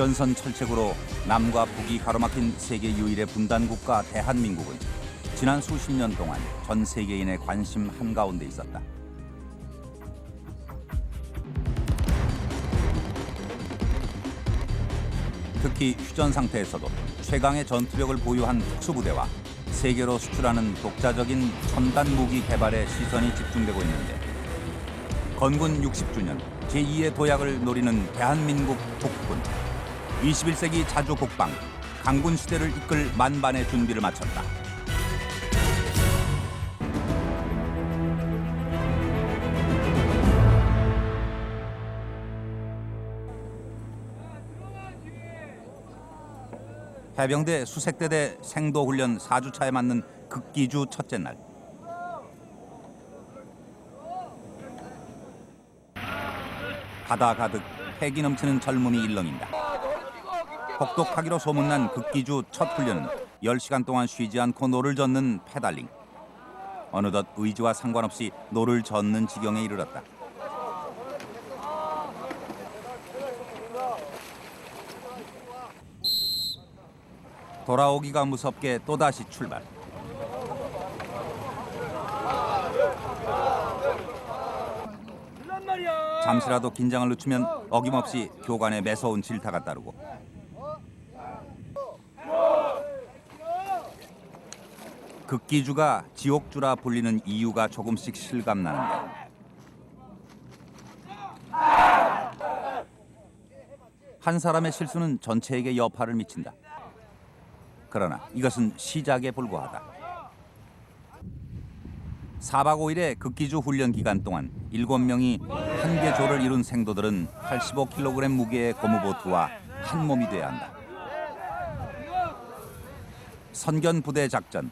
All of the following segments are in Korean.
휴전선 철책으로 남과 북이 가로막힌 세계 유일의 분단 국가 대한민국은 지난 수십 년 동안 전 세계인의 관심 한가운데 있었다. 특히 휴전 상태에서도 최강의 전투력을 보유한 특수부대와 세계로 수출하는 독자적인 첨단 무기 개발에 시선이 집중되고 있는데, 건군 60주년 제2의 도약을 노리는 대한민국 국군, 21세기 자주 국방, 강군 시대를 이끌 만반의 준비를 마쳤다. 해병대 수색대대 생도훈련 4주차에 맞는 극기주 첫째 날. 바다 가득 패기 넘치는 젊음이 일렁인다. 혹독하기로 소문난 극기주 첫 훈련은 10시간 동안 쉬지 않고 노를 젓는 페달링. 어느덧 의지와 상관없이 노를 젓는 지경에 이르렀다. 돌아오기가 무섭게 또다시 출발. 잠시라도 긴장을 늦추면 어김없이 교관의 매서운 질타가 따르고, 극기주가 지옥주라 불리는 이유가 조금씩 실감나는데, 한 사람의 실수는 전체에게 여파를 미친다. 그러나 이것은 시작에 불과하다. 4박 5일의 극기주 훈련 기간 동안 7명이 한 개 조를 이룬 생도들은 85kg 무게의 고무보트와 한 몸이 돼야 한다. 선견 부대 작전,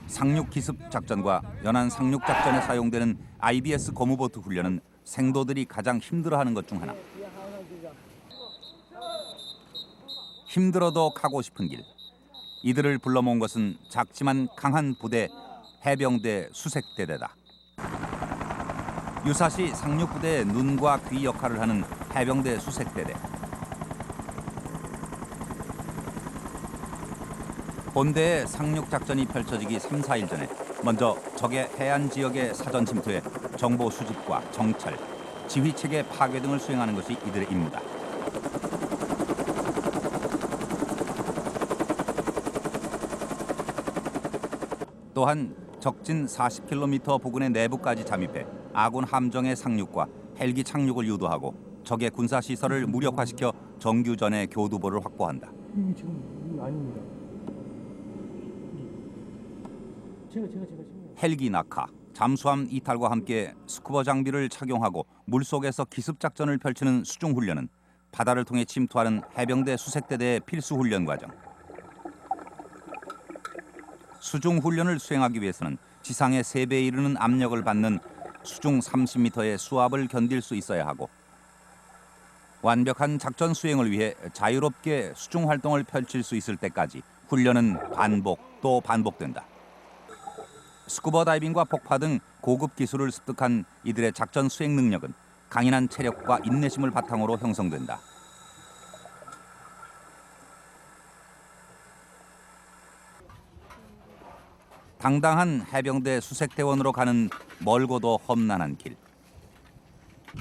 상륙 기습 작전과 연안 상륙 작전에 사용되는 IBS 고무보트 훈련은 생도들이 가장 힘들어하는 것 중 하나. 힘들어도 가고 싶은 길. 이들을 불러 모은 것은 작지만 강한 부대, 해병대 수색대대다. 유사시 상륙부대의 눈과 귀 역할을 하는 해병대 수색대대. 본대의 상륙작전이 펼쳐지기 3, 4일 전에 먼저 적의 해안 지역의 사전 침투에 정보 수집과 정찰, 지휘체계 파괴 등을 수행하는 것이 이들의 임무다. 또한 적진 40km 부근의 내부까지 잠입해 아군 함정의 상륙과 헬기 착륙을 유도하고 적의 군사시설을 무력화시켜 정규전의 교두보를 확보한다. 지금 아닙니다. 제가. 헬기 낙하, 잠수함 이탈과 함께 스쿠버 장비를 착용하고 물속에서 기습작전을 펼치는 수중훈련은 바다를 통해 침투하는 해병대 수색대대의 필수 훈련 과정. 수중 훈련을 수행하기 위해서는 지상의 3배에 이르는 압력을 받는 수중 30m의 수압을 견딜 수 있어야 하고, 완벽한 작전 수행을 위해 자유롭게 수중 활동을 펼칠 수 있을 때까지 훈련은 반복 또 반복된다. 스쿠버 다이빙과 폭파 등 고급 기술을 습득한 이들의 작전 수행 능력은 강인한 체력과 인내심을 바탕으로 형성된다. 당당한 해병대 수색대원으로 가는 멀고도 험난한 길.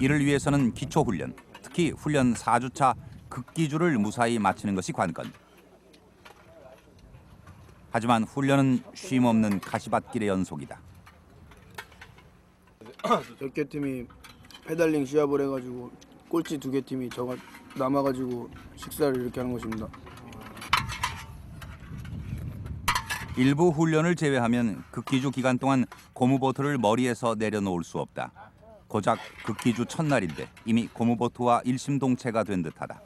이를 위해서는 기초훈련, 특히 훈련 4주차 극기주를 무사히 마치는 것이 관건. 하지만 훈련은 쉼없는 가시밭길의 연속이다. 몇 개 팀이 페달링 시합을 해가지고 꼴찌 2개 팀이 저가 남아가지고 식사를 이렇게 하는 것입니다. 일부 훈련을 제외하면 극기주 기간 동안 고무보트를 머리에서 내려놓을 수 없다. 고작 극기주 첫날인데 이미 고무보트와 일심동체가 된 듯하다.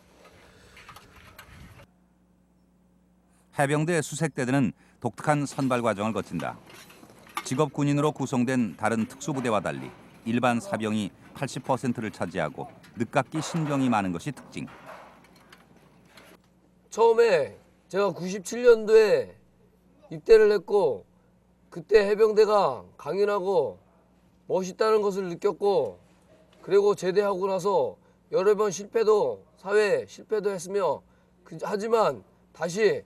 해병대 수색대대는 독특한 선발 과정을 거친다. 직업 군인으로 구성된 다른 특수부대와 달리 일반 사병이 80%를 차지하고 늦깎이 신병이 많은 것이 특징. 처음에 제가 97년도에 입대를 했고, 그때 해병대가 강인하고 멋있다는 것을 느꼈고, 그리고 제대하고 나서 여러 번 사회 실패도 했으며 하지만 다시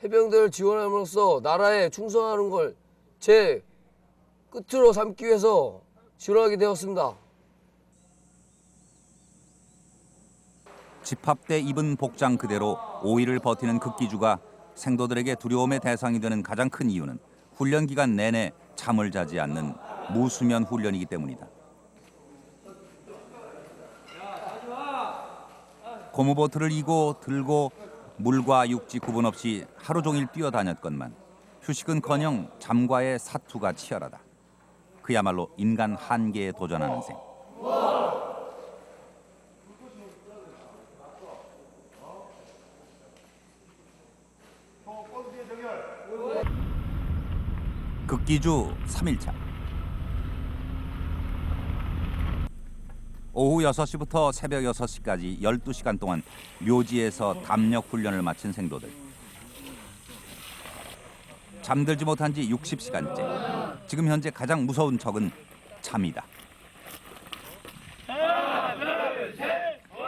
해병대를 지원함으로써 나라에 충성하는 걸 제 끝으로 삼기 위해서 지원하게 되었습니다. 집합 때 입은 복장 그대로 5일을 버티는 극기주가 생도들에게 두려움의 대상이 되는 가장 큰 이유는 훈련 기간 내내 잠을 자지 않는 무수면 훈련이기 때문이다. 고무보트를 이고 들고 물과 육지 구분 없이 하루 종일 뛰어다녔건만 휴식은커녕 잠과의 사투가 치열하다. 그야말로 인간 한계에 도전하는 셈. 극기주 3일차. 오후 6시부터 새벽 6시까지 12시간 동안 묘지에서 담력 훈련을 마친 생도들. 잠들지 못한 지 60시간째. 지금 현재 가장 무서운 적은 잠이다.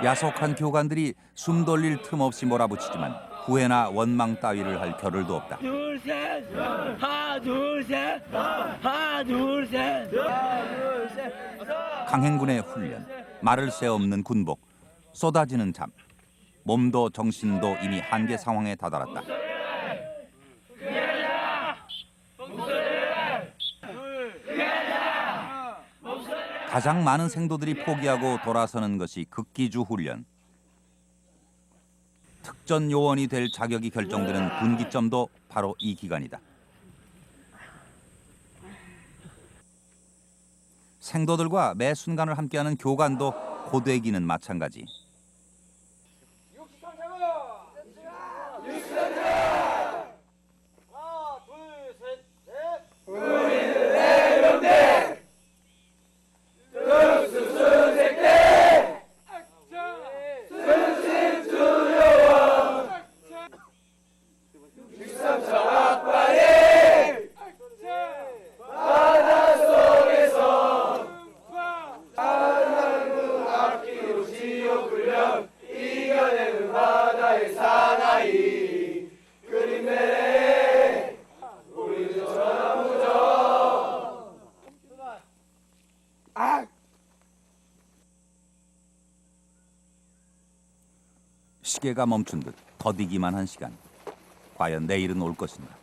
야속한 교관들이 숨 돌릴 틈 없이 몰아붙이지만 후회나 원망 따위를 할 겨를도 없다. 둘, 셋, 하나, 둘, 셋, 하나, 둘, 셋, 하나, 둘, 셋. 강행군의 훈련, 말을 새 없는 군복, 쏟아지는 잠. 몸도 정신도 이미 한계 상황에 다다랐다. 가장 많은 생도들이 포기하고 돌아서는 것이 극기주 훈련. 특전 요원이 될 자격이 결정되는 분기점도 바로 이 기간이다. 생도들과 매 순간을 함께하는 교관도 고되기는 마찬가지. 시계가 멈춘 듯 더디기만 한 시간. 과연 내일은 올 것인가.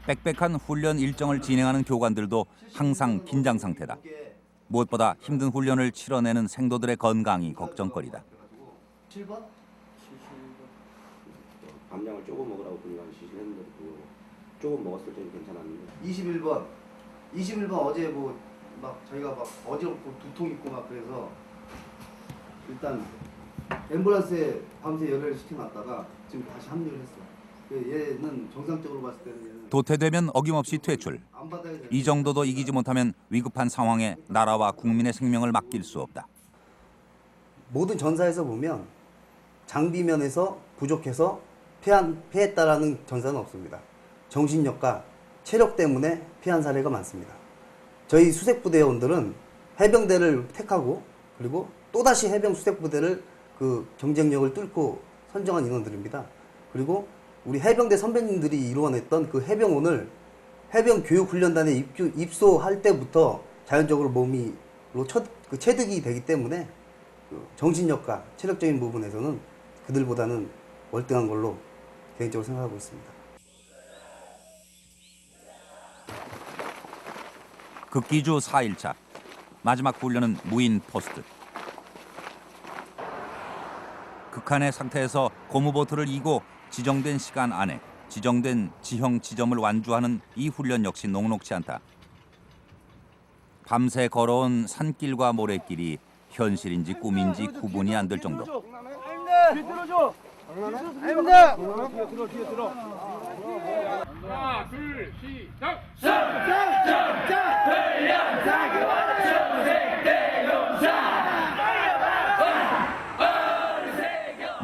빽빽한 훈련 일정을 진행하는 교관들도 항상 긴장 상태다. 무엇보다 힘든 훈련을 치러내는 생도들의 건강이 걱정거리다. 7번? 감량을 조금 먹으라고 그냥 지시했는데 조금 먹었을 때는 괜찮았는데 21번 어제 뭐 막 저희가 막 어지럽고 두통 있고 막 그래서 일단 앰뷸런스에 밤새 열혈 시켜놨다가 지금 다시 합류를 했어. 얘는 정상적으로 봤을 때는 얘는 도태되면 어김없이 퇴출. 안 받아야 돼. 이 정도도 이기지 못하면 위급한 상황에 나라와 국민의 생명을 맡길 수 없다. 모든 전사에서 보면 장비면에서 부족해서 패했다라는 전사는 없습니다. 정신력과 체력 때문에 패한 사례가 많습니다. 저희 수색부대원들은 해병대를 택하고 그리고 또다시 해병 수색부대를 그 경쟁력을 뚫고 선정한 인원들입니다. 그리고 우리 해병대 선배님들이 이루어냈던 그 해병원을 해병교육훈련단에 입소할 때부터 자연적으로 몸이 체득이 되기 때문에 그 정신력과 체력적인 부분에서는 그들보다는 월등한 걸로 개인적으로 생각하고 있습니다. 극기주 4일차. 마지막 훈련은 무인 포스트. 극한의 상태에서 고무보트를 이고 지정된 시간 안에 지정된 지형 지점을 완주하는 이 훈련 역시 녹록지 않다. 밤새 걸어온 산길과 모래길이 현실인지 꿈인지 구분이 안 될 정도. 뒤에 들어줘. 뒤에 들어. 하나, 둘, 시작!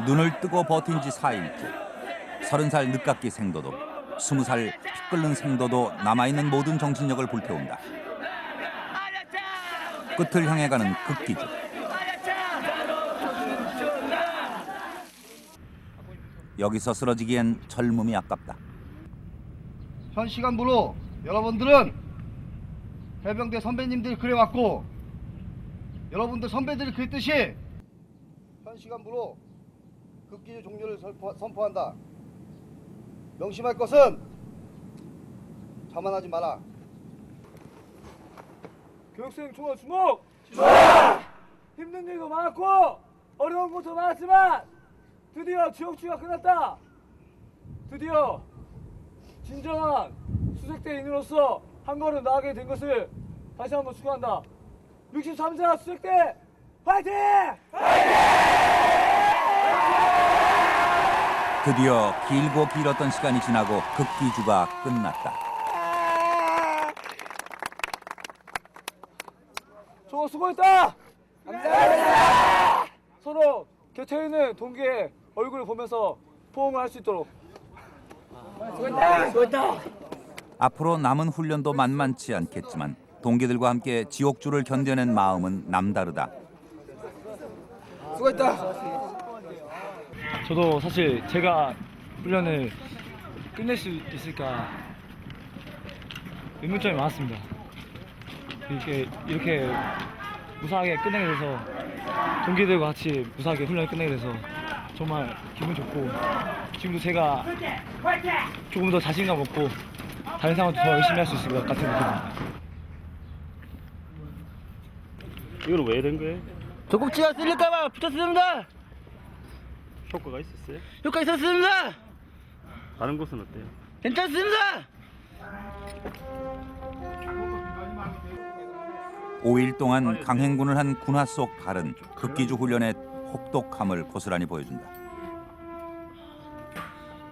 눈을 뜨고 버틴 지 4일째. 30살 늦깎이 생도도, 20살 피 끓는 생도도 남아있는 모든 정신력을 불태운다. 끝을 향해 가는 극기주. 여기서 쓰러지기엔 젊음이 아깝다. 현 시간부로 여러분들은 해병대 선배님들이 그래왔고 여러분들 선배들이 그랬듯이 현 시간부로 극기주 종료를 선포한다. 명심할 것은 자만하지 마라. 교육생 총알 주목! 힘든 일도 많았고 어려운 것도 많았지만 드디어 지옥주가 끝났다. 드디어 진정한 수색대인으로서 한 걸음 나아가게 된 것을 다시 한번 축하한다. 63사 수색대 화이팅! 드디어 길고 길었던 시간이 지나고 극기주가 끝났다. 저 수고했다. 감사합니다. 서로 곁에 있는 동기의 얼굴을 보면서 포옹을 할 수 있도록. 수고했다. 앞으로 남은 훈련도 만만치 않겠지만 동기들과 함께 지옥주를 견뎌낸 마음은 남다르다. 저도 사실 제가 훈련을 끝낼 수 있을까 의문점이 많았습니다. 이렇게 무사하게 끝내게 돼서 동기들과 같이 무사하게 훈련을 끝내게 돼서 정말 기분 좋고 지금도 제가 조금 더 자신감 얻고 다른 상황도 더 열심히 할 수 있을 것 같은 느낌입니다. 이거는 왜 된 거예요? 젖꼭지가 쓸릴까봐 붙였습니다. 효과가 있었어요? 효과 있었습니다. 다른 곳은 어때요? 괜찮습니다. 5일 동안 강행군을 한 군화 속 발은 극기주 훈련의 혹독함을 고스란히 보여준다.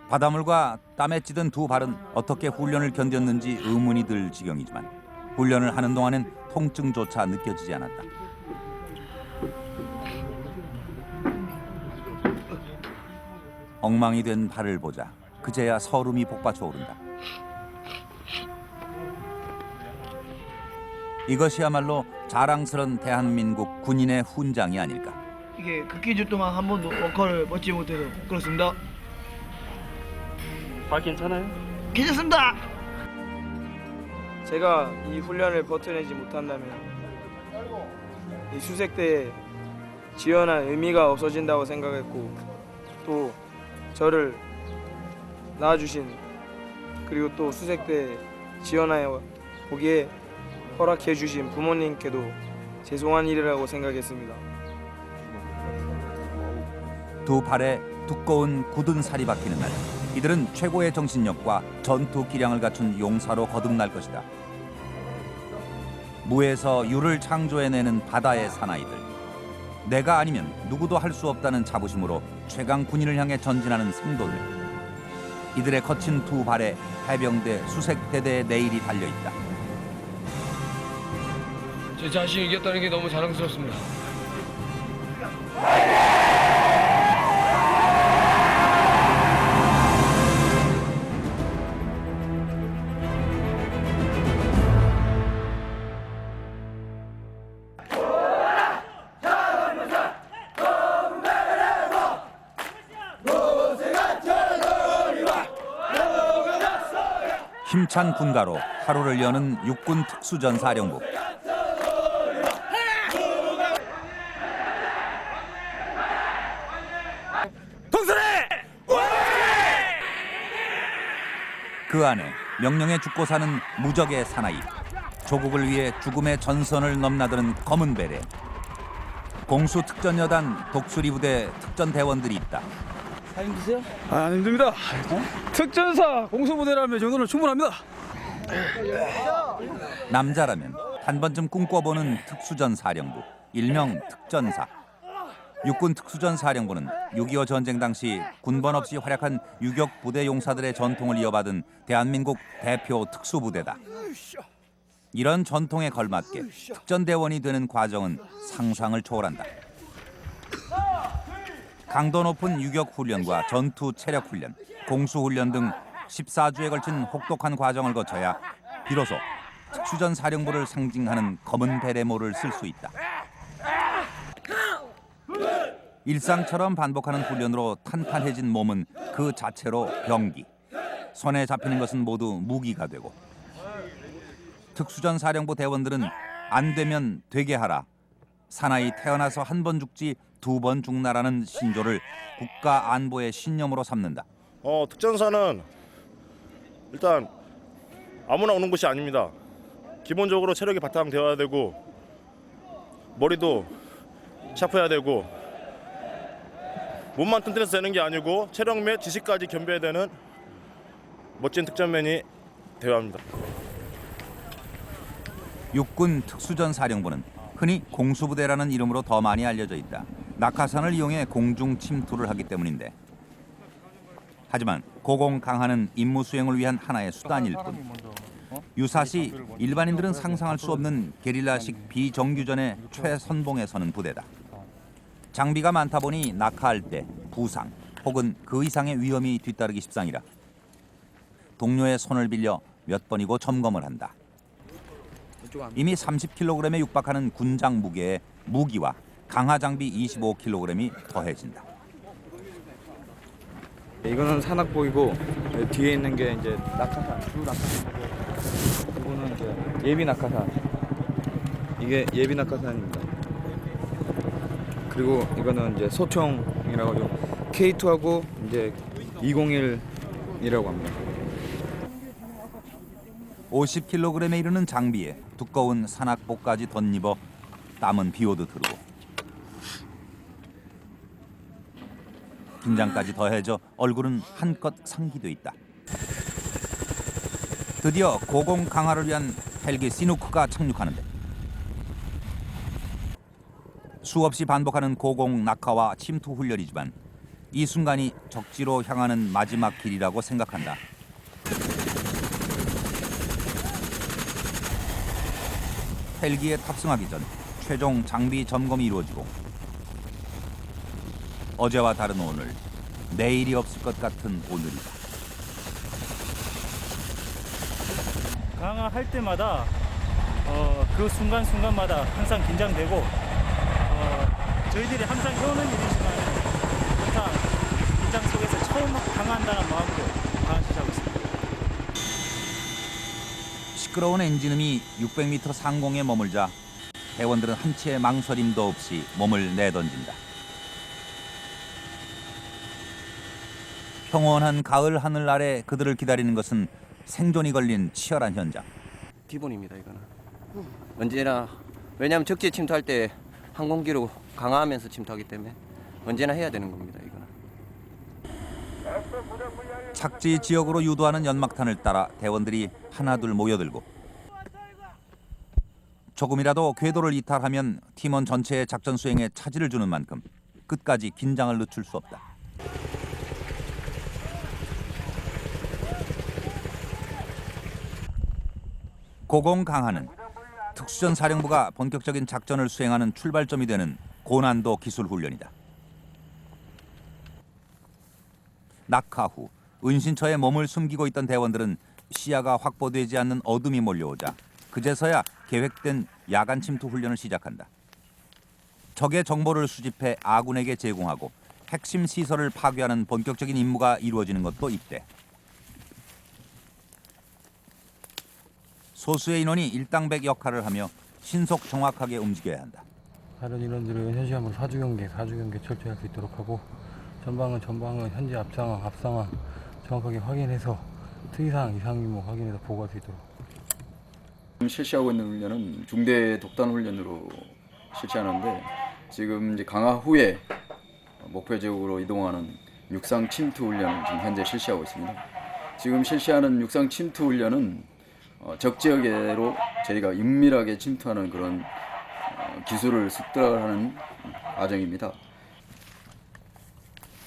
바닷물과 땀에 찌든 두 발은 어떻게 훈련을 견뎠는지 의문이 들 지경이지만 훈련을 하는 동안엔 통증조차 느껴지지 않았다. 엉망이 된 발을 보자 그제야 서름이 복받쳐 오른다. 이것이야말로 자랑스런 대한민국 군인의 훈장이 아닐까. 이게 극기주 동안 한 번도 워커를 멋지 못해서 그렇습니다. 발 괜찮아요? 괜찮습니다. 제가 이 훈련을 버텨내지 못한다면 이 수색대에 지원한 의미가 없어진다고 생각했고 또 저를 낳아주신 그리고 또 수색대에 지원하여 보기에 허락해 주신 부모님께도 죄송한 일이라고 생각했습니다. 두 발에 두꺼운 굳은 살이 박히는 날 이들은 최고의 정신력과 전투 기량을 갖춘 용사로 거듭날 것이다. 무에서 유를 창조해내는 바다의 사나이들. 내가 아니면 누구도 할 수 없다는 자부심으로 최강 군인을 향해 전진하는 생도들. 이들의 거친 두 발에 해병대 수색대대의 내일이 달려있다. 제 자신이 이겼다는 게 너무 자랑스럽습니다. 힘찬 군가로 하루를 여는 육군 특수전사령부. 그 안에 명령에 죽고 사는 무적의 사나이, 조국을 위해 죽음의 전선을 넘나드는 검은 베레, 공수특전여단 독수리부대 특전대원들이 있다. 힘드세요? 안 힘듭니다. 특전사 공수부대라면 이 정도는 충분합니다. 남자라면 한 번쯤 꿈꿔보는 특수전사령부, 일명 특전사. 육군 특수전사령부는 6.25 전쟁 당시 군번 없이 활약한 유격 부대 용사들의 전통을 이어받은 대한민국 대표 특수부대다. 이런 전통에 걸맞게 특전대원이 되는 과정은 상상을 초월한다. 강도 높은 유격 훈련과 전투 체력 훈련, 공수 훈련 등 14주에 걸친 혹독한 과정을 거쳐야 비로소 특수전 사령부를 상징하는 검은 베레모를 쓸 수 있다. 일상처럼 반복하는 훈련으로 탄탄해진 몸은 그 자체로 병기. 손에 잡히는 것은 모두 무기가 되고 특수전 사령부 대원들은 안 되면 되게 하라. 사나이 태어나서 한 번 죽지 2번 죽나라는 신조를 국가 안보의 신념으로 삼는다. 특전사는 일단 아무나 오는 곳이 아닙니다. 기본적으로 체력이 바탕되어야 되고 머리도 샤프해야 되고 몸만 튼튼해서 되는 게 아니고 체력 및 지식까지 겸비해야 되는 멋진 특전맨이 되어야 합니다. 육군 특수전 사령부는 흔히 공수부대라는 이름으로 더 많이 알려져 있다. 낙하산을 이용해 공중 침투를 하기 때문인데 하지만 고공 강화는 임무 수행을 위한 하나의 수단일 뿐 유사시 일반인들은 상상할 수 없는 게릴라식 비정규전의 최선봉에 서는 부대다. 장비가 많다 보니 낙하할 때 부상 혹은 그 이상의 위험이 뒤따르기 십상이라 동료의 손을 빌려 몇 번이고 점검을 한다. 이미 30kg에 육박하는 군장 무게에 무기와 강화 장비 25kg이 더해진다. 이거는 산악복이고 뒤에 있는 게 이제 낙하산, 주 낙하산이고 이거는 이제 예비 낙하산. 이게 예비 낙하산입니다. 그리고 이거는 이제 소총이라고 하죠. K2하고 이제 201이라고 합니다. 50kg에 이르는 장비에 두꺼운 산악복까지 덧입어 땀은 비오듯 흐르고 긴장까지 더해져 얼굴은 한껏 상기돼 있다. 드디어 고공 강화를 위한 헬기 시누크가 착륙하는데 수없이 반복하는 고공 낙하와 침투 훈련이지만 이 순간이 적지로 향하는 마지막 길이라고 생각한다. 헬기에 탑승하기 전 최종 장비 점검이 이루어지고 어제와 다른 오늘, 내일이 없을 것 같은 오늘이다. 강화할 때마다 그 순간순간마다 항상 긴장되고 저희들이 항상 해오는 일이지만 항상 긴장 속에서 처음 강화한다는 마음으로 강화 시작하고 있습니다. 시끄러운 엔진음이 600m 상공에 머물자 대원들은 한치의 망설임도 없이 몸을 내던진다. 평온한 가을 하늘 아래 그들을 기다리는 것은 생존이 걸린 치열한 현장. 기본입니다, 이거는. 언제나, 왜냐하면 적지에 침투할 때 항공기로 강화하면서 침투하기 때문에 언제나 해야 되는 겁니다, 이거는. 착지 지역으로 유도하는 연막탄을 따라 대원들이 하나둘 모여들고 조금이라도 궤도를 이탈하면 팀원 전체의 작전 수행에 차질을 주는 만큼 끝까지 긴장을 늦출 수 없다. 고공 강화는 특수전 사령부가 본격적인 작전을 수행하는 출발점이 되는 고난도 기술 훈련이다. 낙하 후 은신처에 몸을 숨기고 있던 대원들은 시야가 확보되지 않는 어둠이 몰려오자 그제서야 계획된 야간 침투 훈련을 시작한다. 적의 정보를 수집해 아군에게 제공하고 핵심 시설을 파괴하는 본격적인 임무가 이루어지는 것도 이때. 소수의 인원이 일당백 역할을 하며 신속 정확하게 움직여야 한다. 다른 인원들은 현시함으로 사주경계 철저히 할 수 있도록 하고 전방은 현재 앞상황 정확하게 확인해서 특이사항 이상임무 확인해서 보고할 수 있도록. 실시하고 있는 훈련은 중대 독단 훈련으로 실시하는데 지금 이제 강화 후에 목표 지역으로 이동하는 육상 침투 훈련을 지금 현재 실시하고 있습니다. 지금 실시하는 육상 침투 훈련은 적 지역으로 저희가 은밀하게 침투하는 그런 기술을 습득하는 과정입니다.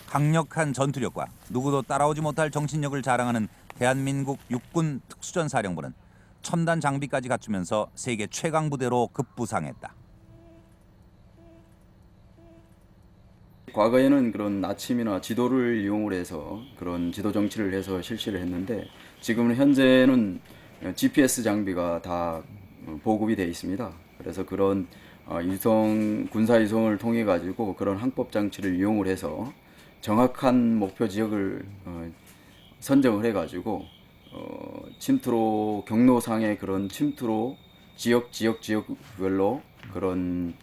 강력한 전투력과 누구도 따라오지 못할 정신력을 자랑하는 대한민국 육군 특수전 사령부는 첨단 장비까지 갖추면서 세계 최강 부대로 급부상했다. 과거에는 그런 나침이나 지도를 이용을 해서 그런 지도 정치를 해서 실시를 했는데 지금은 현재는 GPS 장비가 다 보급이 되어 있습니다. 그래서 그런 군사 이송을 통해 가지고 그런 항법 장치를 이용을 해서 정확한 목표 지역을 선정을 해 가지고 침투로 경로상의 그런 침투로 지역별로 그런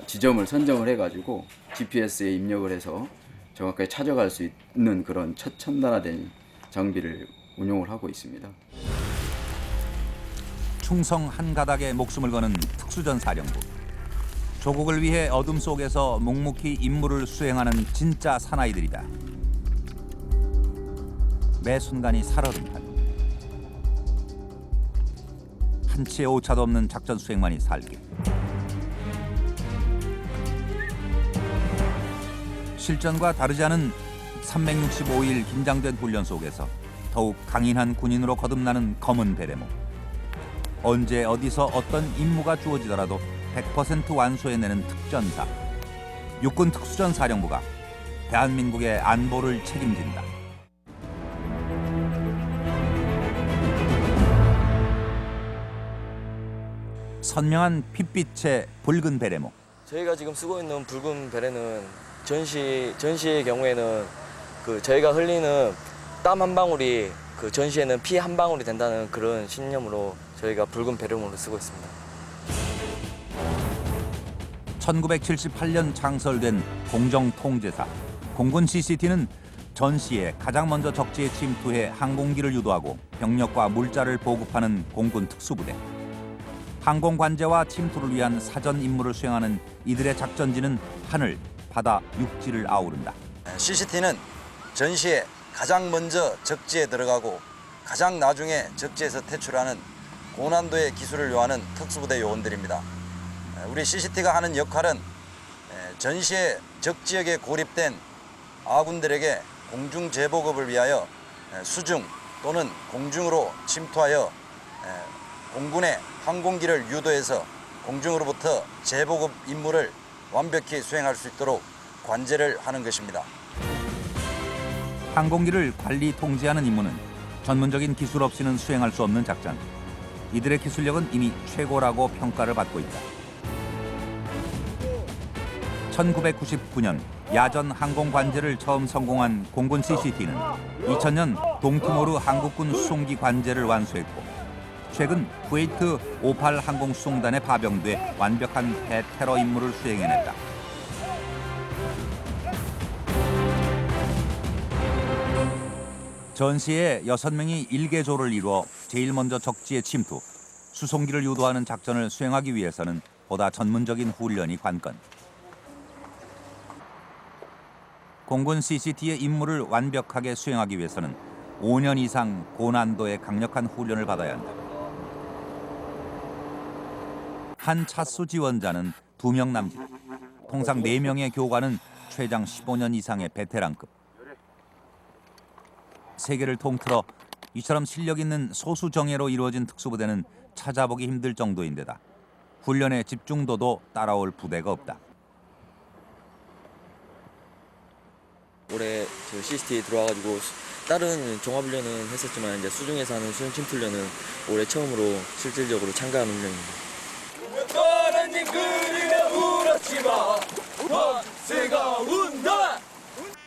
지점을 선정을 해 가지고 GPS에 입력을 해서 정확하게 찾아갈 수 있는 그런 최첨단화된 장비를 운용을 하고 있습니다. 충성 한 가닥에 목숨을 거는 특수전 사령부. 조국을 위해 어둠 속에서 묵묵히 임무를 수행하는 진짜 사나이들이다. 매 순간이 살얼음판. 한치의 오차도 없는 작전 수행만이 살기. 실전과 다르지 않은 365일 긴장된 훈련 속에서 더욱 강인한 군인으로 거듭나는 검은 베레모. 언제 어디서 어떤 임무가 주어지더라도 100% 완수해내는 특전사. 육군 특수전 사령부가 대한민국의 안보를 책임진다. 선명한 핏빛의 붉은 베레모. 저희가 지금 쓰고 있는 붉은 베레는 전시의 경우에는 저희가 흘리는 땀 한 방울이 전시에는 피 한 방울이 된다는 그런 신념으로 저희가 붉은 베레모를 쓰고 있습니다. 1978년 창설된 공정통제사 공군 CCT는 전시에 가장 먼저 적지에 침투해 항공기를 유도하고 병력과 물자를 보급하는 공군 특수부대. 항공 관제와 침투를 위한 사전 임무를 수행하는 이들의 작전지는 하늘, 바다, 육지를 아우른다. CCT는 전시에 가장 먼저 적지에 들어가고 가장 나중에 적지에서 퇴출하는 고난도의 기술을 요하는 특수부대 요원들입니다. 우리 CCT가 하는 역할은 전시에 적지역에 고립된 아군들에게 공중 재보급을 위하여 수중 또는 공중으로 침투하여 공군의 항공기를 유도해서 공중으로부터 재보급 임무를 완벽히 수행할 수 있도록 관제를 하는 것입니다. 항공기를 관리 통제하는 임무는 전문적인 기술 없이는 수행할 수 없는 작전. 이들의 기술력은 이미 최고라고 평가를 받고 있다. 1999년 야전 항공 관제를 처음 성공한 공군 CCT는 2000년 동티모르 한국군 수송기 관제를 완수했고 최근 쿠웨이트 58 항공 수송단에 파병돼 완벽한 대테러 임무를 수행해냈다. 전시에 6명이 일개조를 이루어 제일 먼저 적지에 침투, 수송기를 유도하는 작전을 수행하기 위해서는 보다 전문적인 훈련이 관건. 공군 CCT의 임무를 완벽하게 수행하기 위해서는 5년 이상 고난도의 강력한 훈련을 받아야 한다. 한 차수 지원자는 2명 남짓, 통상 4명의 교관은 최장 15년 이상의 베테랑급. 세계를 통틀어 이처럼 실력 있는 소수 정예로 이루어진 특수부대는 찾아보기 힘들 정도인데다 훈련의 집중도도 따라올 부대가 없다. 올해 CCT 들어와가지고 다른 종합훈련은 했었지만 이제 수중에서 하는 수중 침투훈련은 올해 처음으로 실질적으로 참가하는 훈련입니다.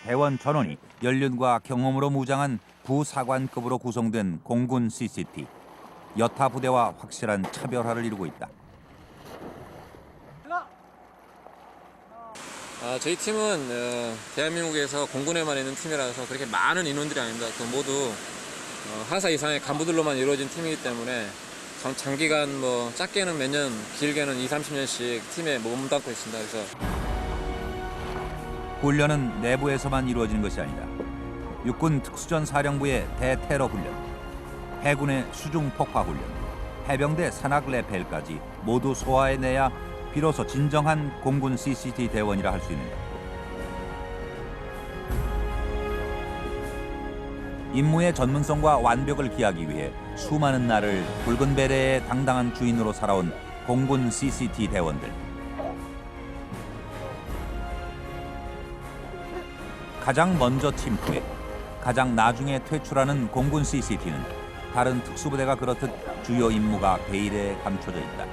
대원 전원이 연륜과 경험으로 무장한 부사관급으로 구성된 공군 CCT. 여타 부대와 확실한 차별화를 이루고 있다. 저희 팀은 대한민국에서 공군에만 있는 팀이라서 그렇게 많은 인원들이 아닙니다. 모두 하사 이상의 간부들로만 이루어진 팀이기 때문에 장기간 작게는 몇 년, 길게는 20-30년씩 팀에 몸담고 있습니다. 그래서 훈련은 내부에서만 이루어지는 것이 아니다. 육군 특수전 사령부의 대테러 훈련, 해군의 수중 폭파 훈련, 해병대 산악 레펠까지 모두 소화해내야 비로소 진정한 공군 CCT 대원이라 할 수 있는다. 임무의 전문성과 완벽을 기하기 위해 수많은 날을 붉은 베레의 당당한 주인으로 살아온 공군 CCT 대원들. 가장 먼저 침투해 가장 나중에 퇴출하는 공군 CCT는 다른 특수부대가 그렇듯 주요 임무가 베일에 감춰져 있다.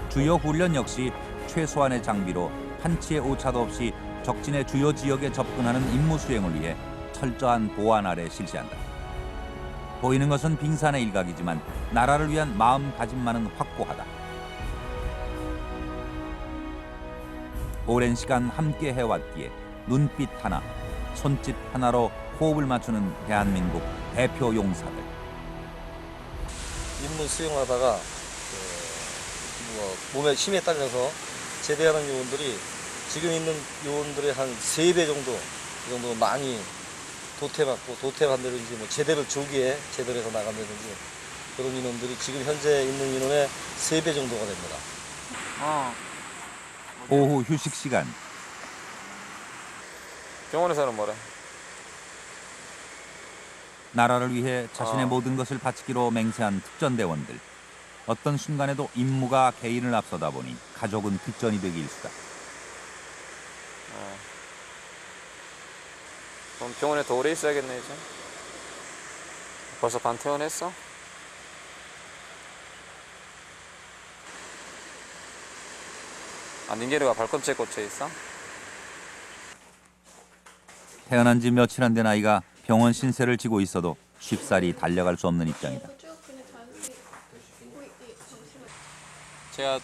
주요 훈련 역시 최소한의 장비로 한치의 오차도 없이 적진의 주요 지역에 접근하는 임무 수행을 위해 철저한 보안 아래 실시한다. 보이는 것은 빙산의 일각이지만 나라를 위한 마음가짐만은 확고하다. 오랜 시간 함께 해왔기에 눈빛 하나, 손짓 하나로 호흡을 맞추는 대한민국 대표 용사들. 임무 수행하다가 몸의 힘에 딸려서 제대하는 요원들이 지금 있는 요원들의 한 3배 정도, 이 정도 많이 도태받고, 도태한 대로 이제 뭐 제대를 조기에 제대로 해서 나간다든지 그런 인원들이 지금 현재 있는 인원의 3배 정도가 됩니다. 오후 휴식 시간. 병원에서는 뭐래? 나라를 위해 자신의 모든 것을 바치기로 맹세한 특전대원들. 어떤 순간에도 임무가 개인을 앞서다 보니 가족은 뒷전이 되기 일쑤다. 그럼 병원에 더 오래 있어야겠네 이제. 벌써 반 퇴원했어? 아, 닌게르가 발꿈치에 꽂혀 있어? 태어난 지 며칠 안 된 아이가 병원 신세를 지고 있어도 쉽사리 달려갈 수 없는 입장이다. 제가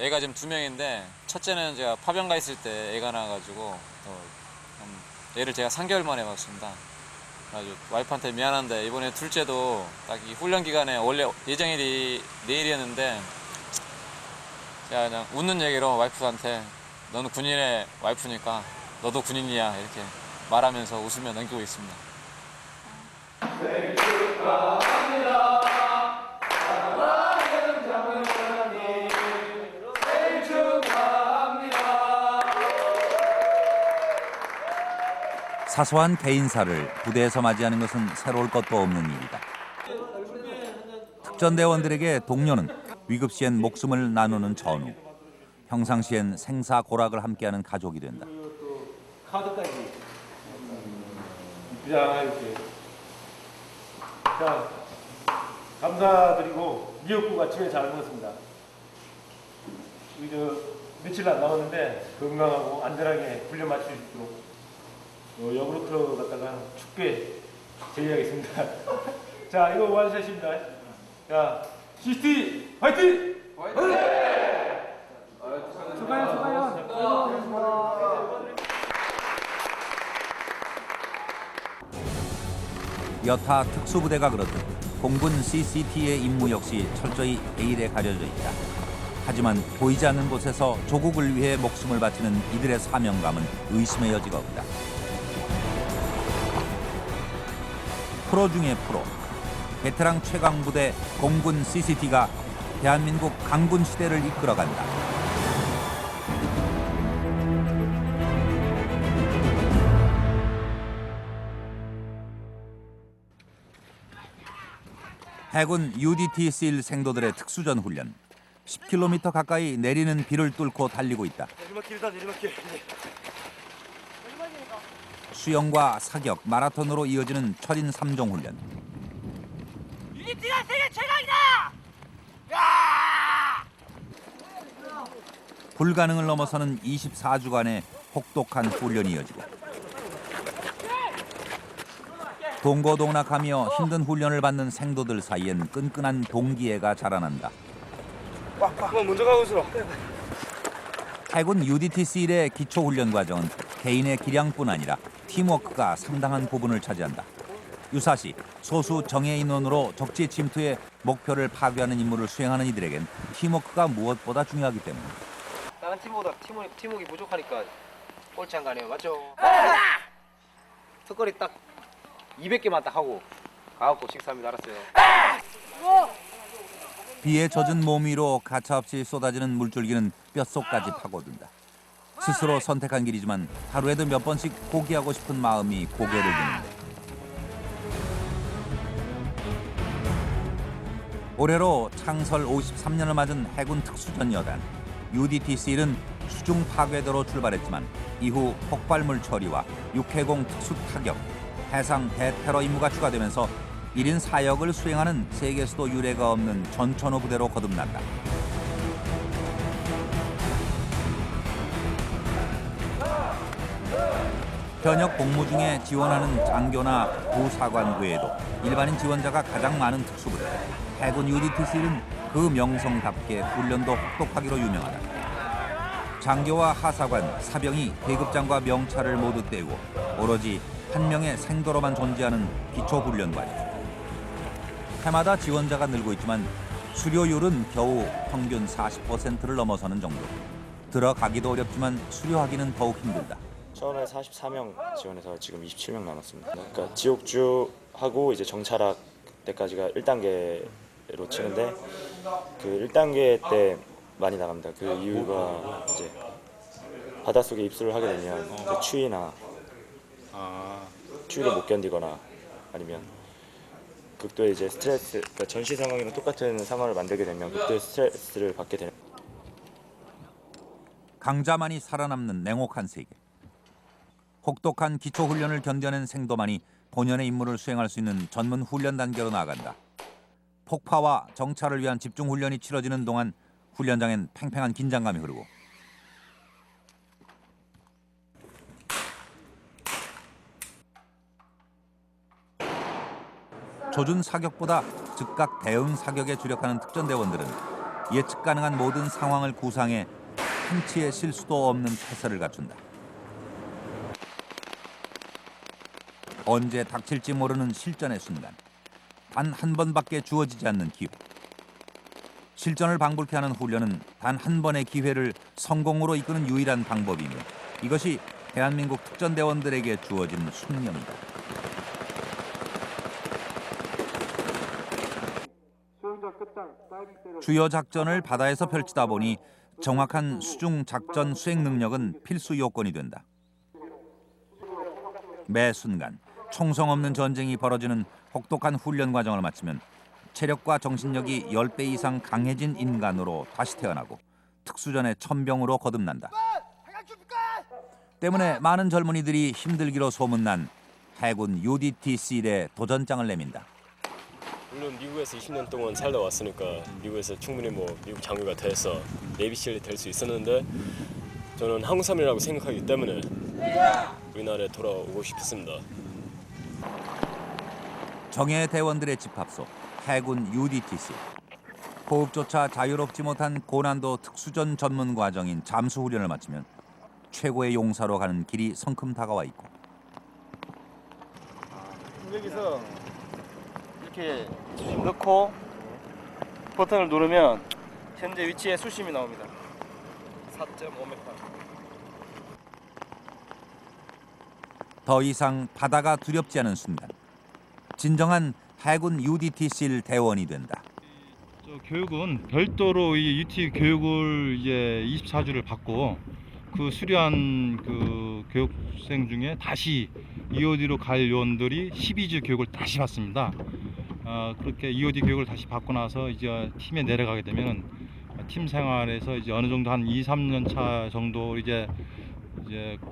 애가 지금 2명인데 첫째는 제가 파병 가 있을 때 애가 나와가지고 애를 제가 3개월 만에 봤습니다. 아주 와이프한테 미안한데 이번에 둘째도 딱 이 훈련 기간에 원래 예정일이 내일이었는데 제가 그냥 웃는 얘기로 와이프한테 너는 군인의 와이프니까 너도 군인이야 이렇게 말하면서 웃으며 넘기고 있습니다. 사소한 개인사를 부대에서 맞이하는 것은 새로울 것도 없는 일이다. 특전대원들에게 동료는 위급시엔 목숨을 나누는 전우, 평상시엔 생사고락을 함께하는 가족이 된다. 카드까지 입장 이렇게. 자, 감사드리고 미역국 아침에 잘 먹었습니다. 우리 며칠 안 남았는데 건강하고 안전하게 훈련 마칠 수 있도록 여그로트 갖다가 춥게 제의하겠습니다. 자, 이거 완샷입니다. 자, CCT 화이팅! 화이팅! 수고하셨습니다. 여타 특수부대가 그렇듯 공군 CCT의 임무 역시 철저히 베일에 가려져 있다. 하지만 보이지 않는 곳에서 조국을 위해 목숨을 바치는 이들의 사명감은 의심의 여지가 없다. 프로 중의 프로, 베테랑 최강부대 공군 CCT가 대한민국 강군 시대를 이끌어간다. 해군 UDT SEAL 생도들의 특수전 훈련. 10km 가까이 내리는 비를 뚫고 달리고 있다. 내리막길. 수영과 사격, 마라톤으로 이어지는 철인 3종 훈련. UDT가 세계 최강이다! 불가능을 넘어서는 24주간의 혹독한 훈련이 이어지고 동고동락하며 힘든 훈련을 받는 생도들 사이엔 끈끈한 동기애가 자라난다. 먼저 가고 있어. 해군 UDT SEAL의 기초훈련 과정은 개인의 기량뿐 아니라 팀워크가 상당한 부분을 차지한다. 유사시 소수 정예 인원으로 적지 침투해 목표를 파괴하는 임무를 수행하는 이들에겐 팀워크가 무엇보다 중요하기 때문이다. 다른 팀보다 팀워크가 부족하니까 꼴찌 안 가네요. 맞죠? 턱걸이 딱 200개만 딱 하고 가갖고 식사합니다. 알았어요. 비에 젖은 몸 위로 가차없이 쏟아지는 물줄기는 뼛속까지 파고든다. 스스로 선택한 길이지만 하루에도 몇 번씩 포기하고 싶은 마음이 고개를 드는데 올해로 창설 53년을 맞은 해군 특수전 여단 UDT SEAL은 수중 파괴대로 출발했지만 이후 폭발물 처리와 육해공 특수 타격, 해상 대테러 임무가 추가되면서 1인 4역을 수행하는 세계에서도 유례가 없는 전천후 부대로 거듭났다. 현역 복무 중에 지원하는 장교나 부사관 외에도 일반인 지원자가 가장 많은 특수부대 해군 UDTC는 그 명성답게 훈련도 혹독하기로 유명하다. 장교와 하사관, 사병이 계급장과 명찰을 모두 떼고 오로지 한 명의 생도로만 존재하는 기초훈련과정. 해마다 지원자가 늘고 있지만 수료율은 겨우 평균 40%를 넘어서는 정도. 들어가기도 어렵지만 수료하기는 더욱 힘들다. 처음에 44명 지원해서 지금 27명 남았습니다. 그러니까 지옥주하고 이제 정찰학 때까지가 1단계로 치는데 그 1단계 때 많이 나갑니다. 그 이유가 이제 바닷속에 입수를 하게 되면 그 추위나 추위를 못 견디거나 아니면 극도의 이제 스트레스, 그러니까 전시 상황이랑 똑같은 상황을 만들게 되면 극도의 스트레스를 받게 되는. 강자만이 살아남는 냉혹한 세계. 혹독한 기초훈련을 견뎌낸 생도만이 본연의 임무를 수행할 수 있는 전문 훈련 단계로 나아간다. 폭파와 정찰을 위한 집중훈련이 치러지는 동안 훈련장엔 팽팽한 긴장감이 흐르고 조준 사격보다 즉각 대응 사격에 주력하는 특전대원들은 예측 가능한 모든 상황을 구상해 한치의 실수도 없는 태세를 갖춘다. 언제 닥칠지 모르는 실전의 순간. 단 한 번밖에 주어지지 않는 기회. 실전을 방불케 하는 훈련은 단 한 번의 기회를 성공으로 이끄는 유일한 방법이며 이것이 대한민국 특전대원들에게 주어진 숙명이다. 주요 작전을 바다에서 펼치다 보니 정확한 수중 작전 수행 능력은 필수 요건이 된다. 매 순간 총성 없는 전쟁이 벌어지는 혹독한 훈련 과정을 마치면 체력과 정신력이 10배 이상 강해진 인간으로 다시 태어나고 특수전의 천병으로 거듭난다. 때문에 많은 젊은이들이 힘들기로 소문난 해군 UDTC에 도전장을 내민다. 물론 미국에서 20년 동안 살다 왔으니까 미국에서 충분히 미국 장교가 돼서 내비실이 될 수 있었는데 저는 한국 사람이라고 생각하기 때문에 우리나라에 돌아오고 싶습니다. 정예 대원들의 집합소 해군 UDTC. 호흡조차 자유롭지 못한 고난도 특수전 전문 과정인 잠수훈련을 마치면 최고의 용사로 가는 길이 성큼 다가와 있고 여기서 이렇게 수심 넣고 버튼을 누르면 현재 위치에 수심이 나옵니다. 4.5m. 더 이상 바다가 두렵지 않은 순간 진정한 해군 UDTC 대원이 된다. 교육은 별도로 이 UT 교육을 이제 24주를 받고 그 수료한 그 교육생 중에 다시 EOD로 갈 요원들이 12주 교육을 다시 받습니다. 그렇게 EOD 교육을 다시 받고 나서 이제 팀에 내려가게 되면 팀 생활에서 이제 어느 정도 한 2, 3년 차 정도 이제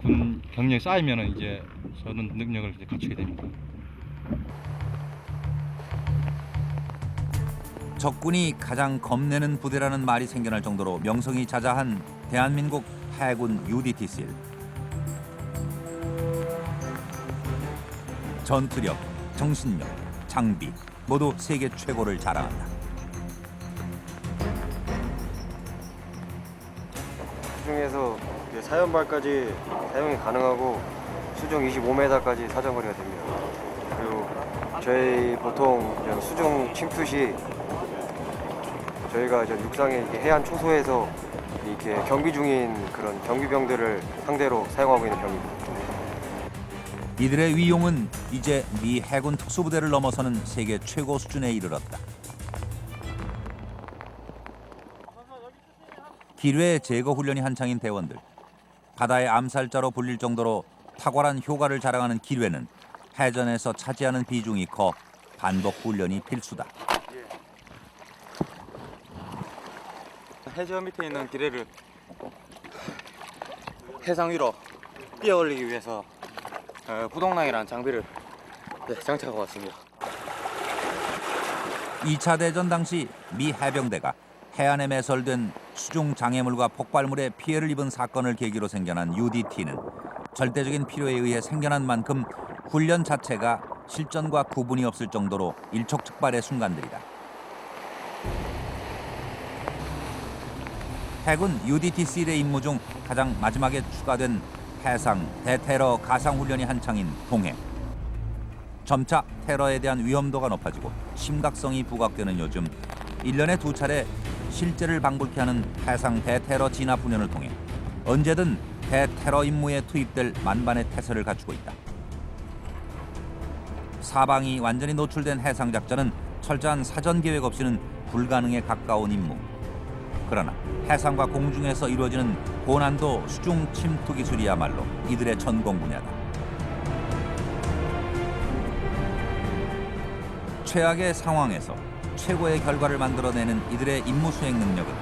군 경력이 쌓이면은 이제 저는 능력을 이제 갖추게 됩니다. 적군이 가장 겁내는 부대라는 말이 생겨날 정도로 명성이 자자한 대한민국 해군 UDTC. 전투력, 정신력, 장비 모두 세계 최고를 자랑한다. 수중에서 사연발까지 사용이 가능하고 수중 25m까지 사정거리가 됩니다. 그리고 저희 보통 수중 침투 시 저희가 육상의 해안 초소에서 이렇게 경비 중인 그런 경비병들을 상대로 사용하고 있는 병입니다. 이들의 위용은 이제 미 해군 특수부대를 넘어서는 세계 최고 수준에 이르렀다. 기뢰 제거 훈련이 한창인 대원들. 바다의 암살자로 불릴 정도로 탁월한 효과를 자랑하는 기뢰는 해전에서 차지하는 비중이 커 반복 훈련이 필수다. 해저 밑에 있는 기뢰를 해상 위로 뛰어 올리기 위해서 부동랑이라는 장비를 장착하고 왔습니다. 2차 대전 당시 미 해병대가 해안에 매설된 수중 장애물과 폭발물에 피해를 입은 사건을 계기로 생겨난 UDT는 절대적인 필요에 의해 생겨난 만큼 훈련 자체가 실전과 구분이 없을 정도로 일촉즉발의 순간들이다. 해군 UDT-C의 임무 중 가장 마지막에 추가된 해상 대테러 가상훈련이 한창인 동해. 점차 테러에 대한 위험도가 높아지고 심각성이 부각되는 요즘 1년에 2차례 실제를 방불케 하는 해상 대테러 진압훈련을 통해 언제든 대테러 임무에 투입될 만반의 태세를 갖추고 있다. 사방이 완전히 노출된 해상작전은 철저한 사전 계획 없이는 불가능에 가까운 임무. 그러나 해상과 공중에서 이루어지는 고난도 수중 침투 기술이야말로 이들의 전공 분야다. 최악의 상황에서 최고의 결과를 만들어내는 이들의 임무 수행 능력은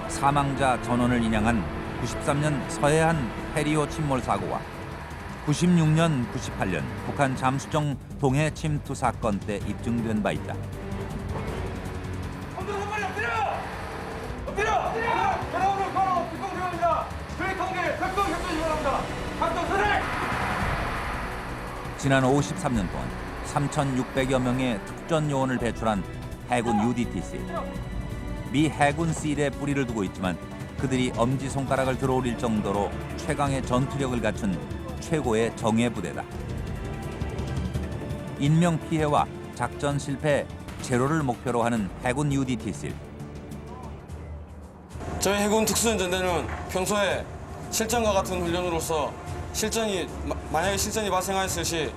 사망자 전원을 인양한 93년 서해안 해리오 침몰 사고와 96년, 98년 북한 잠수정 동해 침투 사건 때 입증된 바 있다. 지난 53년 동안 3,600여 명의 특전 요원을 배출한 해군 UDT-C. 미 해군 C에 뿌리를 두고 있지만 그들이 엄지손가락을 들어올릴 정도로 최강의 전투력을 갖춘 최고의 정예부대다. 인명피해와 작전 실패 제로를 목표로 하는 해군 UDT-C. 저희 해군 특수전대는 평소에 실전과 같은 훈련으로서 만약에 실전이 발생하였을 시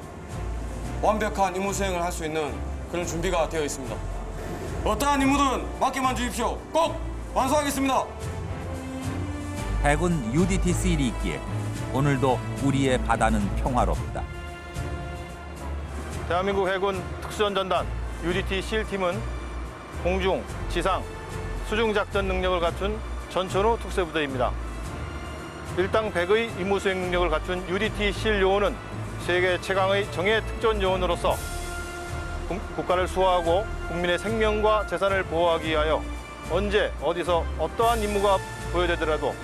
완벽한 임무 수행을 할 수 있는 그런 준비가 되어 있습니다. 어떠한 임무든 맡겨만 주십시오. 꼭 완수하겠습니다. 해군 UDT-C이 있기에 오늘도 우리의 바다는 평화롭다. 대한민국 해군 특수전전단 UDT-C 팀은 공중, 지상, 수중 작전 능력을 갖춘 전천후 특수부대입니다. 일당 100의 임무 수행 능력을 갖춘 UDT-C 요원은 세계 최강의 정예 특전 요원으로서 국가를 수호하고 국민의 생명과 재산을 보호하기 위하여 언제 어디서 어떠한 임무가 보여되더라도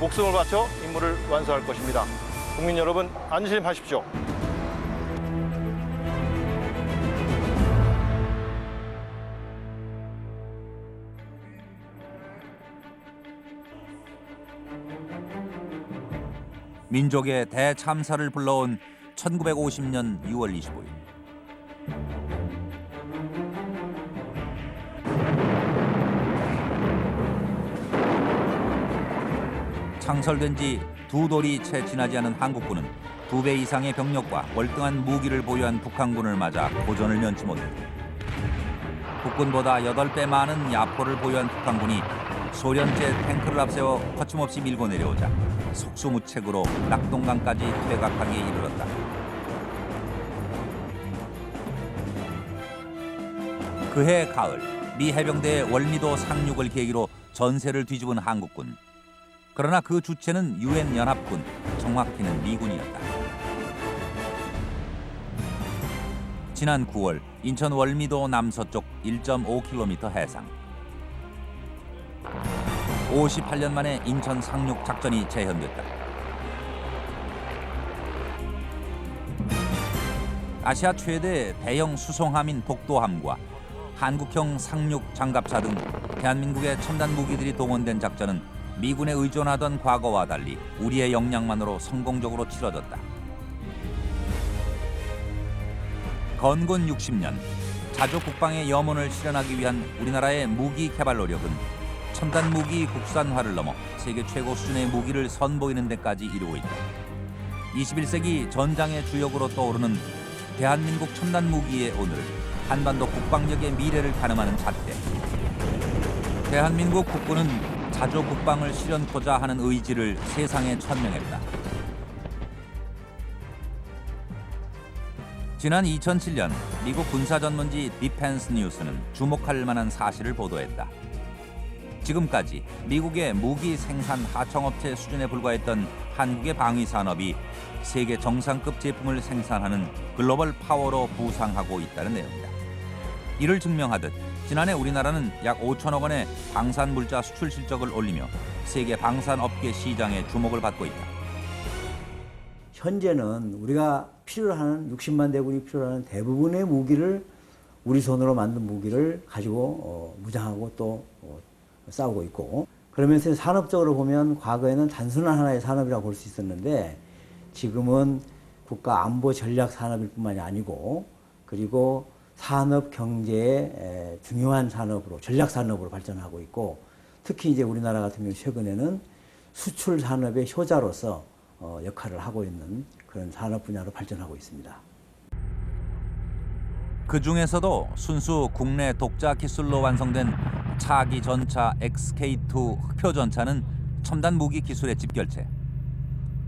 목숨을 바쳐 임무를 완수할 것입니다. 국민 여러분 안심하십시오. 민족의 대참사를 불러온 1950년 6월 25일. 창설된 지 두 돌이 채 지나지 않은 한국군은 2배 이상의 병력과 월등한 무기를 보유한 북한군을 맞아 고전을 면치 못했다. 국군보다 8배 많은 야포를 보유한 북한군이 소련제 탱크를 앞세워 거침없이 밀고 내려오자 속수무책으로 낙동강까지 퇴각하기에 이르렀다. 그해 가을 미 해병대의 월미도 상륙을 계기로 전세를 뒤집은 한국군. 그러나 그 주체는 유엔 연합군, 정확히는 미군이었다. 지난 9월 인천 월미도 남서쪽 1.5km 해상. 58년 만에 인천 상륙 작전이 재현됐다. 아시아 최대 대형 수송함인 독도함과 한국형 상륙 장갑차 등 대한민국의 첨단 무기들이 동원된 작전은 미군에 의존하던 과거와 달리 우리의 역량만으로 성공적으로 치러졌다. 건군 60년, 자주 국방의 염원을 실현하기 위한 우리나라의 무기 개발 노력은 첨단 무기 국산화를 넘어 세계 최고 수준의 무기를 선보이는 데까지 이르고 있다. 21세기 전장의 주역으로 떠오르는 대한민국 첨단 무기의 오늘, 한반도 국방력의 미래를 가늠하는 잣대. 대한민국 국군은 자주 국방을 실현코자 하는 의지를 세상에 천명했다. 지난 2007년 미국 군사전문지 디펜스 뉴스는 주목할 만한 사실을 보도했다. 지금까지 미국의 무기 생산 하청업체 수준에 불과했던 한국의 방위산업이 세계 정상급 제품을 생산하는 글로벌 파워로 부상하고 있다는 내용이다. 이를 증명하듯 지난해 우리나라는 약 5천억 원의 방산물자 수출 실적을 올리며 세계 방산업계 시장에 주목을 받고 있다. 현재는 우리가 필요로 하는 60만 대군이 필요로 하는 대부분의 무기를 우리 손으로 만든 무기를 가지고 무장하고 또 싸우고 있고, 그러면서 산업적으로 보면 과거에는 단순한 하나의 산업이라고 볼 수 있었는데 지금은 국가 안보 전략 산업일 뿐만이 아니고 그리고 산업 경제의 중요한 산업으로 전략 산업으로 발전하고 있고, 특히 이제 우리나라 같은 경우 최근에는 수출 산업의 효자로서 역할을 하고 있는 그런 산업 분야로 발전하고 있습니다. 그 중에서도 순수 국내 독자 기술로 완성된 차기 전차 XK2 흑표 전차는 첨단 무기 기술의 집결체.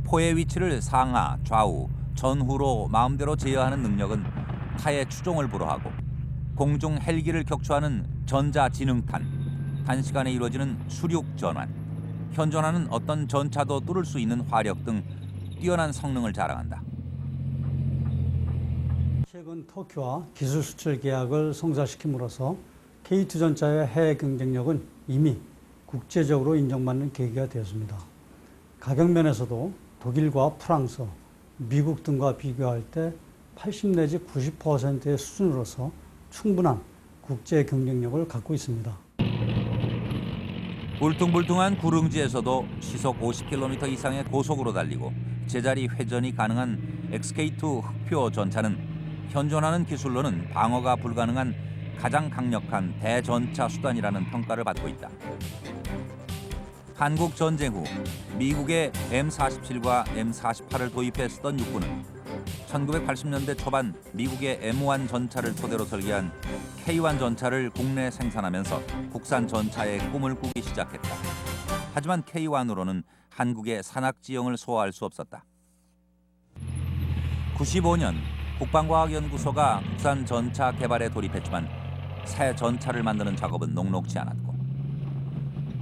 포의 위치를 상하, 좌우, 전후로 마음대로 제어하는 능력은 타의 추종을 불허하고 공중 헬기를 격추하는 전자지능탄, 단시간에 이루어지는 수륙 전환, 현존하는 어떤 전차도 뚫을 수 있는 화력 등 뛰어난 성능을 자랑한다. 최근 터키와 기술 수출 계약을 성사시킴으로써 K2 전차의 해외 경쟁력은 이미 국제적으로 인정받는 계기가 되었습니다. 가격 면에서도 독일과 프랑스, 미국 등과 비교할 때 80 내지 90%의 수준으로서 충분한 국제 경쟁력을 갖고 있습니다. 울퉁불퉁한 구릉지에서도 시속 50km 이상의 고속으로 달리고 제자리 회전이 가능한 XK2 흑표 전차는 현존하는 기술로는 방어가 불가능한 가장 강력한 대전차 수단이라는 평가를 받고 있다. 한국 전쟁 후 미국의 M47과 M48을 도입해 쓰던 육군은 1980년대 초반 미국의 M1 전차를 토대로 설계한 K1 전차를 국내 생산하면서 국산 전차의 꿈을 꾸기 시작했다. 하지만 K1으로는 한국의 산악지형을 소화할 수 없었다. 95년 국방과학연구소가 국산 전차 개발에 돌입했지만 새 전차를 만드는 작업은 녹록지 않았고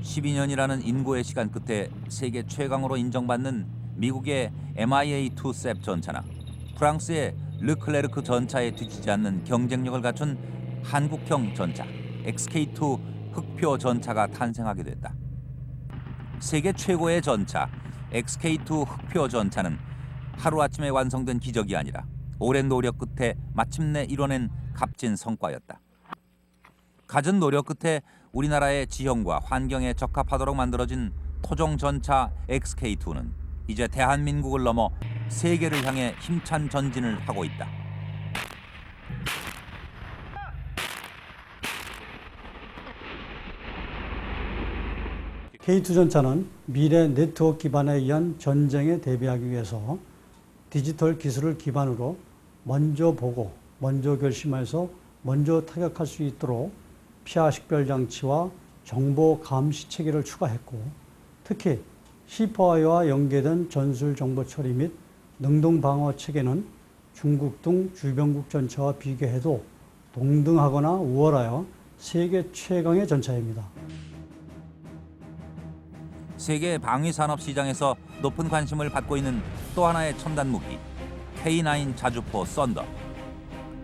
12년이라는 인고의 시간 끝에 세계 최강으로 인정받는 미국의 MIA-2 셉 전차나 프랑스의 르클레르크 전차에 뒤지지 않는 경쟁력을 갖춘 한국형 전차 XK2 흑표 전차가 탄생하게 됐다. 세계 최고의 전차 XK2 흑표 전차는 하루아침에 완성된 기적이 아니라 오랜 노력 끝에 마침내 이뤄낸 값진 성과였다. 갖은 노력 끝에 우리나라의 지형과 환경에 적합하도록 만들어진 토종 전차 XK2는 이제 대한민국을 넘어 세계를 향해 힘찬 전진을 하고 있다. K2 전차는 미래 네트워크 기반에 의한 전쟁에 대비하기 위해서 디지털 기술을 기반으로 먼저 보고 먼저 결심해서 먼저 타격할 수 있도록 피하 식별 장치와 정보 감시 체계를 추가했고, 특히 시퍼와이와 연계된 전술 정보 처리 및 능동 방어 체계는 중국 등 주변국 전차와 비교해도 동등하거나 우월하여 세계 최강의 전차입니다. 세계 방위 산업 시장에서 높은 관심을 받고 있는 또 하나의 첨단 무기 K9 자주포 썬더.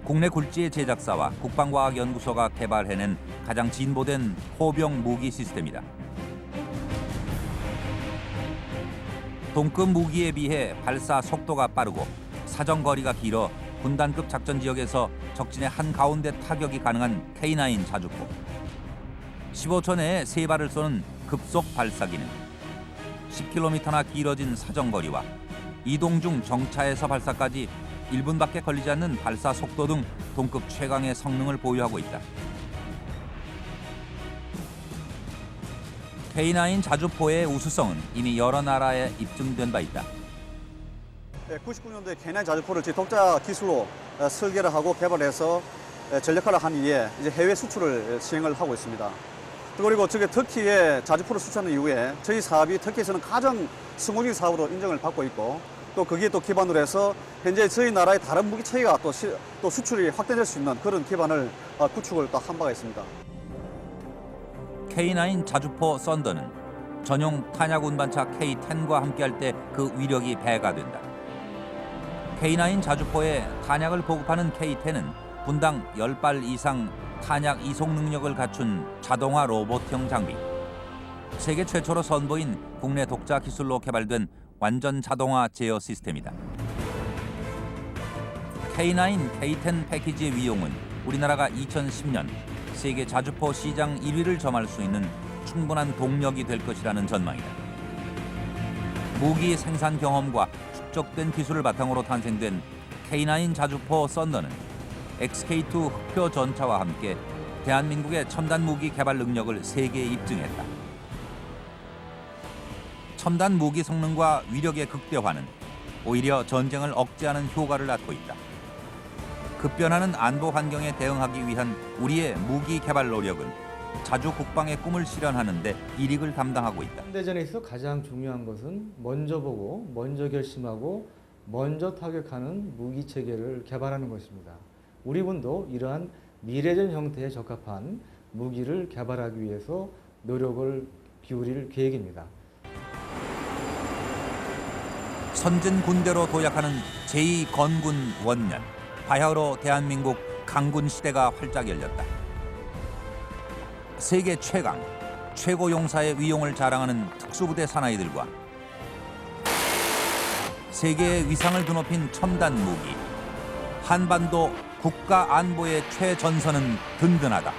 국내 굴지의 제작사와 국방과학연구소가 개발해낸 가장 진보된 포병 무기 시스템이다. 동급 무기에 비해 발사 속도가 빠르고 사정거리가 길어 군단급 작전 지역에서 적진의 한가운데 타격이 가능한 K9 자주포. 15초 내에 3발을 쏘는 급속 발사기는 10km나 길어진 사정거리와 이동 중 정차에서 발사까지 1분밖에 걸리지 않는 발사 속도 등 동급 최강의 성능을 보유하고 있다. K9 자주포의 우수성은 이미 여러 나라에 입증된 바 있다. 99년도에 K9 자주포를 제 독자 기술로 설계를 하고 개발해서 전력화를 한 이후에 이제 해외 수출을 시행을 하고 있습니다. 그리고 터키에 자주포를 수출하는 이후에 저희 사업이 터키에서는 가장 성공적인 사업으로 인정을 받고 있고, 또 거기에 또 기반으로 해서 현재 저희 나라의 다른 무기 체계가 또 수출이 확대될 수 있는 그런 기반을 구축을 또 한 바가 있습니다. K9 자주포 썬더는 전용 탄약 운반차 K10과 함께할 때 그 위력이 배가 된다. K9 자주포에 탄약을 보급하는 K10은 분당 10발 이상 탄약 이송 능력을 갖춘 자동화 로봇형 장비. 세계 최초로 선보인 국내 독자 기술로 개발된 완전 자동화 제어 시스템이다. K9, K10 패키지의 위용은 우리나라가 2010년 세계 자주포 시장 1위를 점할 수 있는 충분한 동력이 될 것이라는 전망이다. 무기 생산 경험과 축적된 기술을 바탕으로 탄생된 K9 자주포 썬더는 XK2 흑표 전차와 함께 대한민국의 첨단 무기 개발 능력을 세계에 입증했다. 첨단 무기 성능과 위력의 극대화는 오히려 전쟁을 억제하는 효과를 낳고 있다. 급변하는 안보 환경에 대응하기 위한 우리의 무기 개발 노력은 자주 국방의 꿈을 실현하는 데 일익을 담당하고 있다. 현대전에 있어 가장 중요한 것은 먼저 보고, 먼저 결심하고, 먼저 타격하는 무기 체계를 개발하는 것입니다. 우리 군도 이러한 미래전 형태에 적합한 무기를 개발하기 위해서 노력을 기울일 계획입니다. 선진 군대로 도약하는 제2건군 원년, 바야흐로 대한민국 강군 시대가 활짝 열렸다. 세계 최강, 최고 용사의 위용을 자랑하는 특수부대 사나이들과 세계의 위상을 드높인 첨단 무기, 한반도 국가 안보의 최전선은 든든하다.